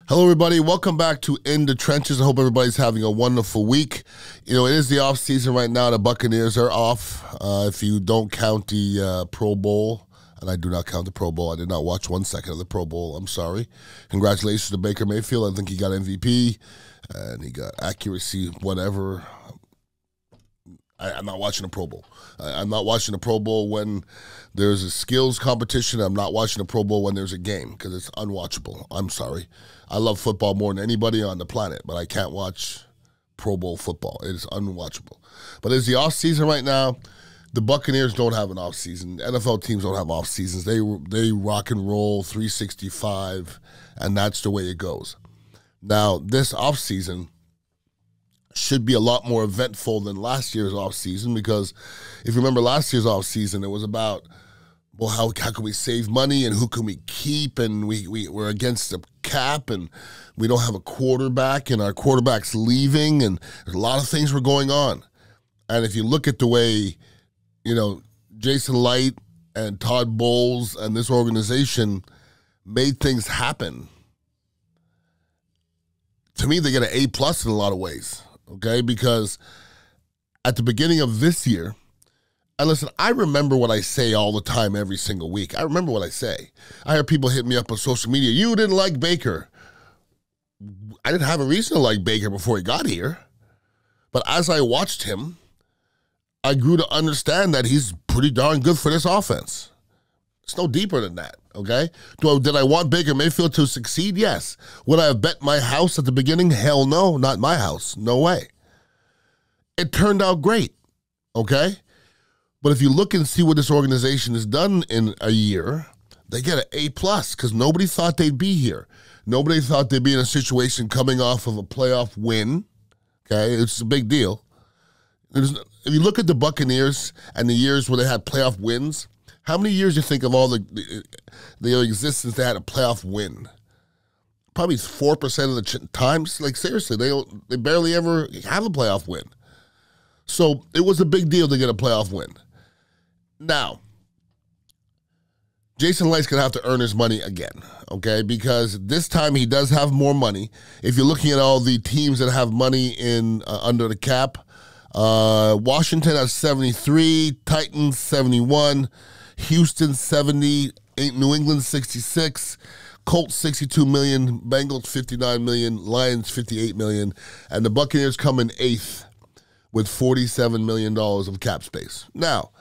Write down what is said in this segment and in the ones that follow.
Hello, everybody. Welcome back to In the Trenches. I hope everybody's having a wonderful week. You know, it is the off season right now. The Buccaneers are off. If you don't count the Pro Bowl, and I do not count the Pro Bowl. I did not watch 1 second of the Pro Bowl. I'm sorry. Congratulations to Baker Mayfield. I think he got MVP, and he got accuracy, whatever. I'm not watching a Pro Bowl. I'm not watching a Pro Bowl when there's a skills competition. I'm not watching a Pro Bowl when there's a game because it's unwatchable. I'm sorry. I love football more than anybody on the planet, but I can't watch Pro Bowl football. It is unwatchable. But it's the off season right now. The Buccaneers don't have an off season. NFL teams don't have off seasons. They rock and roll 365, and that's the way it goes. Now, this off season should be a lot more eventful than last year's offseason because if you remember last year's offseason, it was about, well, how can we save money and who can we keep, and we're against the cap and we don't have a quarterback and our quarterback's leaving and there's a lot of things were going on. And if you look at the way, you know, Jason Light and Todd Bowles and this organization made things happen, to me they get an A+ in a lot of ways. Okay, because at the beginning of this year, and listen, I remember what I say all the time every single week. I remember what I say. I hear people hit me up on social media. You didn't like Baker. I didn't have a reason to like Baker before he got here. But as I watched him, I grew to understand that he's pretty darn good for this offense. It's no deeper than that, okay? Did I want Baker Mayfield to succeed? Yes. Would I have bet my house at the beginning? Hell no, not my house. No way. It turned out great, okay? But if you look and see what this organization has done in a year, they get an A+ because nobody thought they'd be here. Nobody thought they'd be in a situation coming off of a playoff win, okay? It's a big deal. If you look at the Buccaneers and the years where they had playoff wins, how many years do you think of all the existence they had a playoff win? Probably 4% of the times. Like, seriously, they barely ever have a playoff win. So it was a big deal to get a playoff win. Now, Jason Light's going to have to earn his money again, okay? Because this time he does have more money. If you're looking at all the teams that have money in under the cap, Washington has 73, Titans 71, Houston 70, New England 66, Colts 62 million, Bengals 59 million, Lions 58 million, and the Buccaneers come in 8th with $47 million of cap space. Now,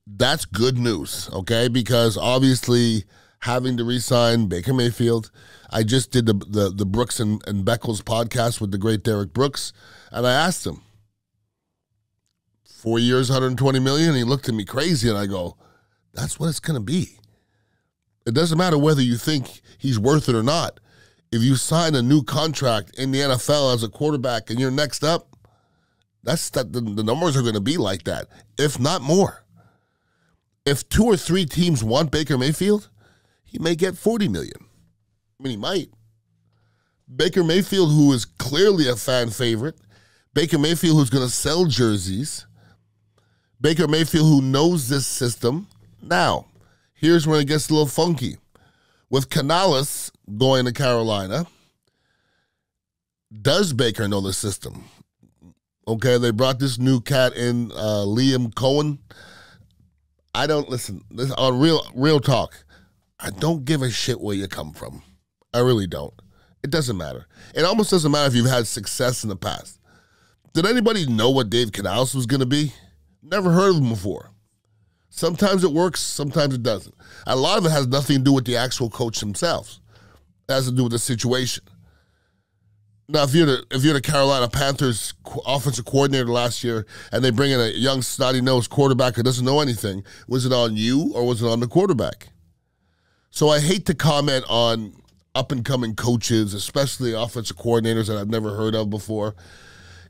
that's good news, okay? Because obviously having to re-sign Baker Mayfield, I just did the Brooks and Beckles podcast with the great Derek Brooks, and I asked him, 4 years, $120 million, and he looked at me crazy, and I go, that's what it's going to be. It doesn't matter whether you think he's worth it or not. If you sign a new contract in the NFL as a quarterback and you're next up, the numbers are going to be like that, if not more. If 2 or 3 teams want Baker Mayfield, he may get $40 million. I mean, he might. Baker Mayfield, who is clearly a fan favorite, Baker Mayfield, who's going to sell jerseys, Baker Mayfield, who knows this system. Now, here's where it gets a little funky. With Canales going to Carolina, does Baker know the system? Okay, they brought this new cat in, Liam Cohen. I don't, listen, this on real talk, I don't give a shit where you come from. I really don't. It doesn't matter. It almost doesn't matter if you've had success in the past. Did anybody know what Dave Canales was going to be? Never heard of him before. Sometimes it works, sometimes it doesn't. A lot of it has nothing to do with the actual coach themselves. It has to do with the situation. Now, if you're the Carolina Panthers offensive coordinator last year and they bring in a young snotty-nosed quarterback who doesn't know anything, was it on you or was it on the quarterback? So I hate to comment on up-and-coming coaches, especially offensive coordinators that I've never heard of before.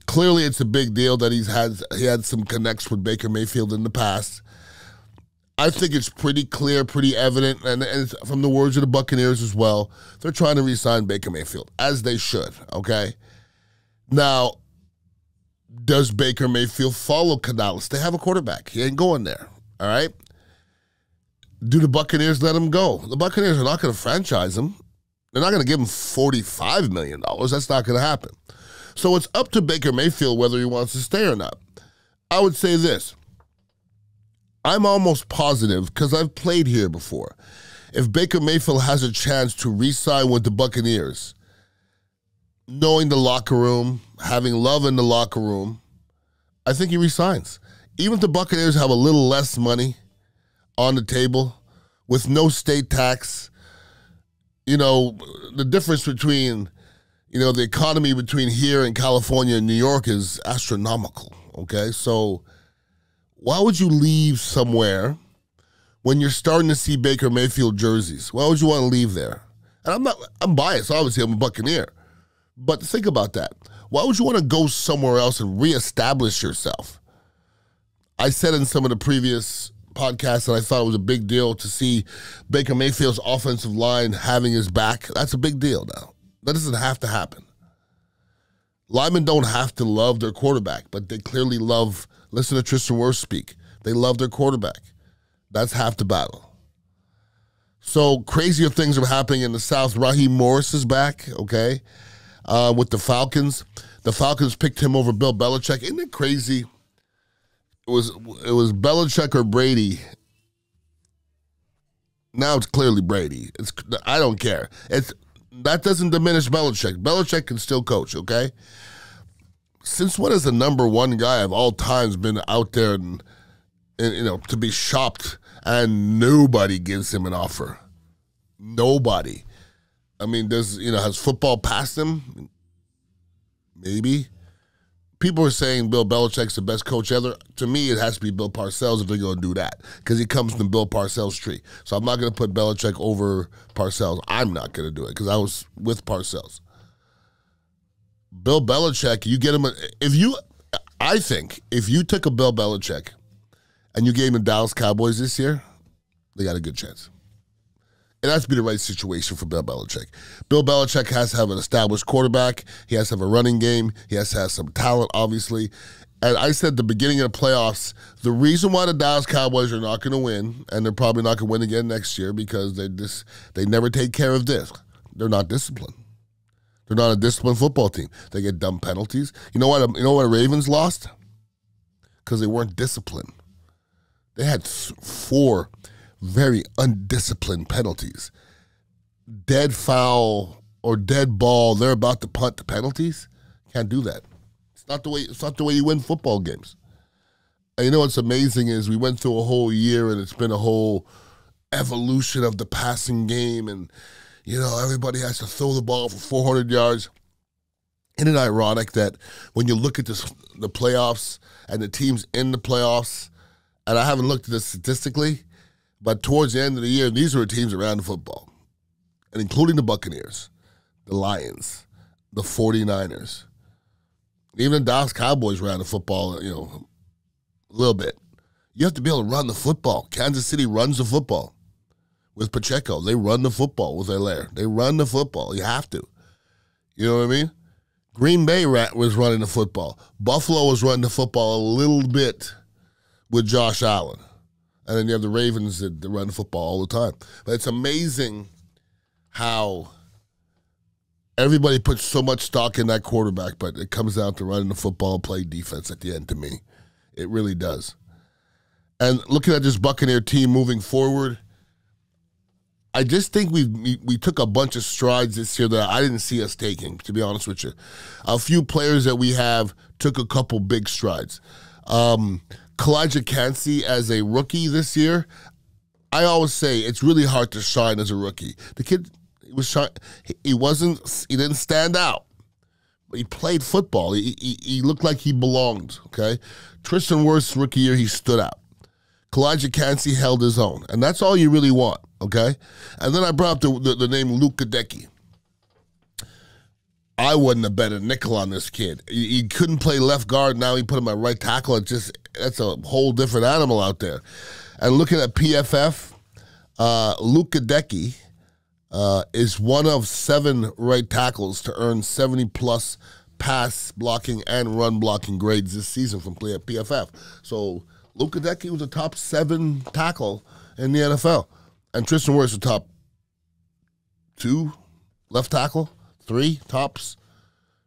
Clearly, it's a big deal that he had some connects with Baker Mayfield in the past. I think it's pretty clear, pretty evident, and it's from the words of the Buccaneers as well. They're trying to re-sign Baker Mayfield, as they should, okay? Now, does Baker Mayfield follow Canales? They have a quarterback. He ain't going there, all right? Do the Buccaneers let him go? The Buccaneers are not going to franchise him. They're not going to give him $45 million. That's not going to happen. So it's up to Baker Mayfield whether he wants to stay or not. I would say this. I'm almost positive, because I've played here before, if Baker Mayfield has a chance to re-sign with the Buccaneers, knowing the locker room, having love in the locker room, I think he resigns. Even if the Buccaneers have a little less money on the table with no state tax, the difference between, the economy between here and California and New York is astronomical, okay? So why would you leave somewhere when you're starting to see Baker Mayfield jerseys? Why would you want to leave there? And I'm biased, obviously, I'm a Buccaneer. But think about that. Why would you want to go somewhere else and reestablish yourself? I said in some of the previous podcasts that I thought it was a big deal to see Baker Mayfield's offensive line having his back. That's a big deal now. That doesn't have to happen. Linemen don't have to love their quarterback, but they clearly love, listen to Tristan Wirfs speak, they love their quarterback. That's half the battle. So crazier things are happening in the South. Raheem Morris is back, okay, with the Falcons. The Falcons picked him over Bill Belichick. Isn't it crazy? It was Belichick or Brady. Now it's clearly Brady. I don't care. That doesn't diminish Belichick. Belichick can still coach, okay? Since when has the number one guy of all times been out there and to be shopped and nobody gives him an offer? Nobody. I mean, has football passed him? Maybe. People are saying Bill Belichick's the best coach ever. To me, it has to be Bill Parcells if they're going to do that, because he comes from Bill Parcells' tree. So I'm not going to put Belichick over Parcells. I'm not going to do it because I was with Parcells. Bill Belichick, you get him I think if you took a Bill Belichick and you gave him the Dallas Cowboys this year, they got a good chance. It has to be the right situation for Bill Belichick. Bill Belichick has to have an established quarterback. He has to have a running game. He has to have some talent, obviously. And I said at the beginning of the playoffs, the reason why the Dallas Cowboys are not going to win, and they're probably not going to win again next year, because they never take care of this. They're not disciplined. They're not a disciplined football team. They get dumb penalties. You know what the Ravens lost? Because they weren't disciplined. They had 4 very undisciplined penalties. Dead foul or dead ball, they're about to punt the penalties. Can't do that. It's not the way you win football games. And what's amazing is we went through a whole year and it's been a whole evolution of the passing game, and everybody has to throw the ball for 400 yards. Isn't it ironic that when you look at the playoffs and the teams in the playoffs, and I haven't looked at this statistically, but towards the end of the year, these are the teams around the football, and including the Buccaneers, the Lions, the 49ers, even the Dallas Cowboys around the football, a little bit. You have to be able to run the football. Kansas City runs the football with Pacheco. They run the football with Allaire. They run the football. You have to. You know what I mean? Green Bay was running the football. Buffalo was running the football a little bit with Josh Allen. And then you have the Ravens that run the football all the time. But it's amazing how everybody puts so much stock in that quarterback, but it comes down to running the football and play defense at the end, to me. It really does. And looking at this Buccaneer team moving forward, I just think we took a bunch of strides this year that I didn't see us taking, to be honest with you. A few players that we have took a couple big strides. Kalijah Kancey as a rookie this year, I always say it's really hard to shine as a rookie. The kid he didn't stand out, but he played football. He looked like he belonged, okay? Tristan Wirfs' rookie year, he stood out. Kalijah Kancey held his own, and that's all you really want, okay? And then I brought up the name Luke Gadecki. I wouldn't have bet a nickel on this kid. He couldn't play left guard. Now he put him at right tackle. That's a whole different animal out there. And looking at PFF, Luke Gadecki is one of 7 right tackles to earn 70-plus pass blocking and run blocking grades this season from PFF. So Luke Gadecki was a top 7 tackle in the NFL. And Tristan Wirfs was top 2, left tackle, 3 tops.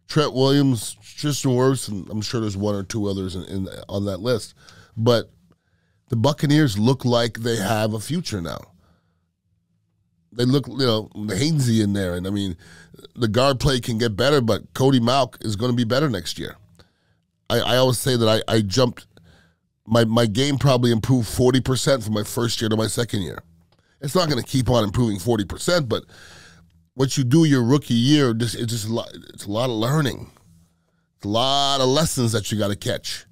Trent Williams, Tristan Wirfs, and I'm sure there's 1 or 2 others on that list. But the Buccaneers look like they have a future now. They look, Hainsey in there. And, I mean, the guard play can get better, but Cody Mauch is going to be better next year. I always say that I jumped – my game probably improved 40% from my first year to my second year. It's not going to keep on improving 40%, but – what you do your rookie year, it's a lot of learning. It's a lot of lessons that you got to catch.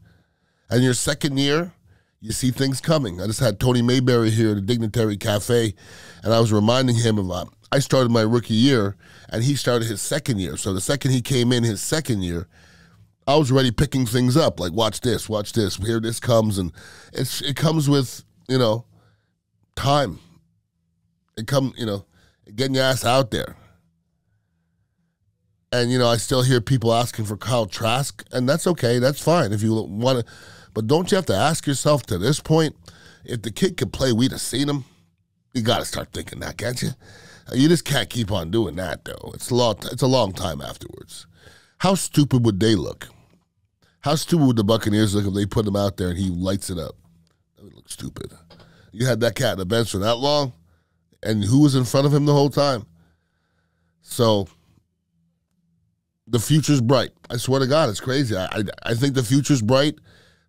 And your second year, you see things coming. I just had Tony Mayberry here at the Dignitary Cafe, and I was reminding him of I started my rookie year, and he started his second year. So the second he came in his second year, I was already picking things up, like watch this, here this comes, and it comes with, time. Getting your ass out there. And, I still hear people asking for Kyle Trask, and that's okay. That's fine if you want to. But don't you have to ask yourself to this point, if the kid could play, we'd have seen him? You got to start thinking that, can't you? You just can't keep on doing that, though. It's a long time afterwards. How stupid would they look? How stupid would the Buccaneers look if they put him out there and he lights it up? That would look stupid. You had that cat in the bench for that long? And who was in front of him the whole time? So the future's bright. I swear to God, it's crazy. I think the future's bright.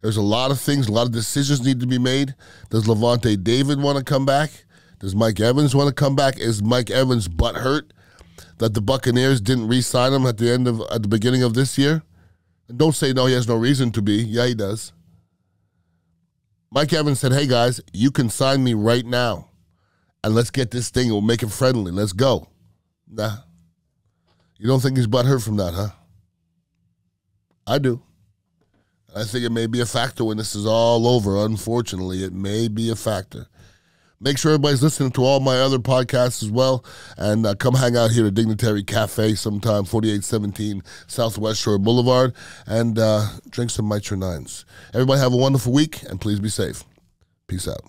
There's a lot of things, a lot of decisions need to be made. Does Levante David want to come back? Does Mike Evans want to come back? Is Mike Evans butthurt that the Buccaneers didn't re-sign him at the beginning of this year? And don't say no, he has no reason to be. Yeah, he does. Mike Evans said, hey guys, you can sign me right now. And let's get this thing. We'll make it friendly. Let's go. Nah. You don't think he's butthurt from that, huh? I do. I think it may be a factor when this is all over. Unfortunately, it may be a factor. Make sure everybody's listening to all my other podcasts as well. And come hang out here at Dignitary Cafe sometime, 4817 Southwest Shore Boulevard. And drink some Mitra 9s. Everybody have a wonderful week, and please be safe. Peace out.